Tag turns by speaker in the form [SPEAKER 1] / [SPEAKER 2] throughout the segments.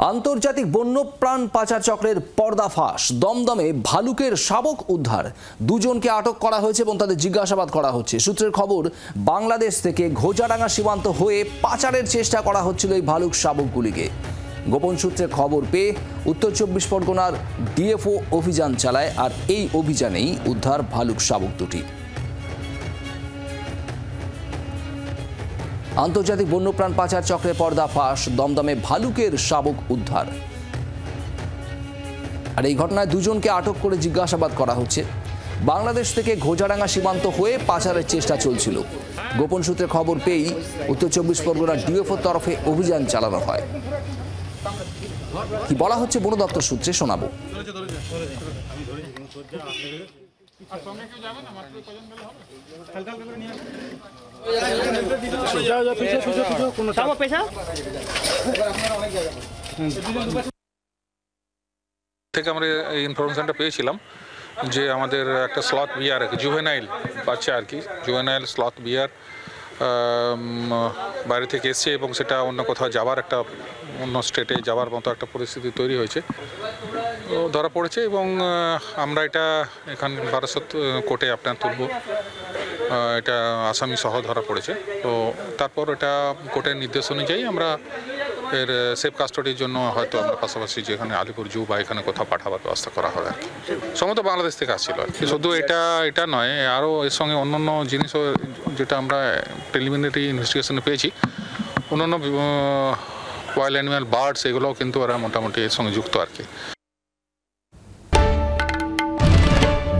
[SPEAKER 1] আন্তর্জাতিক বন্যপ্রাণ পাচার চক্রের পর্দাফাঁস। দমদমে ভালুকের শাবক উদ্ধার, দুজনকে আটক করা হয়েছে এবং তাদের জিজ্ঞাসাবাদ করা হচ্ছে। সূত্রের খবর, বাংলাদেশ থেকে ঘোচাডাঙ্গা সীমান্ত হয়ে পাচারের চেষ্টা করা হচ্ছিল এই ভালুক শাবকগুলিকে। গোপন সূত্রে খবর পেয়ে উত্তর 24 পরগনার ডিএফও অভিযান চালায়, আর এই অভিযানেই উদ্ধার ভালুক শাবক দুটি। আন্তর্জাতিক বন্যপ্রাণ পাচার চক্রের পর্দাফাঁস, দমদমে ভালুকের শাবক উদ্ধার। আর এই ঘটনায় দুজনকে আটক করে জিজ্ঞাসাবাদ করা হচ্ছে। বাংলাদেশ থেকে ঘোচাডাঙ্গা সীমান্ত হয়ে পাচারের চেষ্টা চলছিল। গোপন সূত্রে খবর পেয়েই উত্তর 24 পরগনার ডিএফওর তরফে অভিযান চালানো হয়। কি বলা হচ্ছে বন দপ্তর সূত্রে শোনাবো।
[SPEAKER 2] থেকে আমরা এই ইনফরমেশনটা পেয়েছিলাম যে আমাদের একটা স্লথ বিয়ার, জুভেনাইল বাচ্চা আর কি, জুভেনাইল স্লথ বিয়ার বাইরে থেকে এসছে এবং সেটা অন্য কোথাও যাওয়ার একটা, অন্য স্টেটে যাওয়ার মতো একটা পরিস্থিতি তৈরি হয়েছে, ধরা পড়েছে এবং আমরা এটা এখান বারাসত কোর্টে আপনার তুলব। এটা আসামি সহ ধরা পড়েছে। তো তারপর এটা কোর্টের নির্দেশ অনুযায়ী আমরা এর সেফ কাস্টডির জন্য হয়তো আমরা পাশাপাশি যেখানে আলিপুর জু বা এখানে কোথাও পাঠাবার ব্যবস্থা করা হবে আর কি। সম্ভবত বাংলাদেশ থেকে আসছিল আর কি। শুধু এটা নয়, আরও এর সঙ্গে অন্যান্য জিনিসও যেটা আমরা প্রিলিমিনারি ইনভেস্টিগেশনে পেয়েছি, অন্যান্য ওয়াইল্ড অ্যানিম্যাল, বার্ডস, এগুলোও কিন্তু ওরা মোটামুটি এর সঙ্গে যুক্ত আর কি।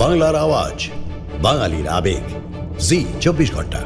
[SPEAKER 3] বাংলার আওয়াজ, বাঙালির আবেগ, জি 24 ঘন্টা।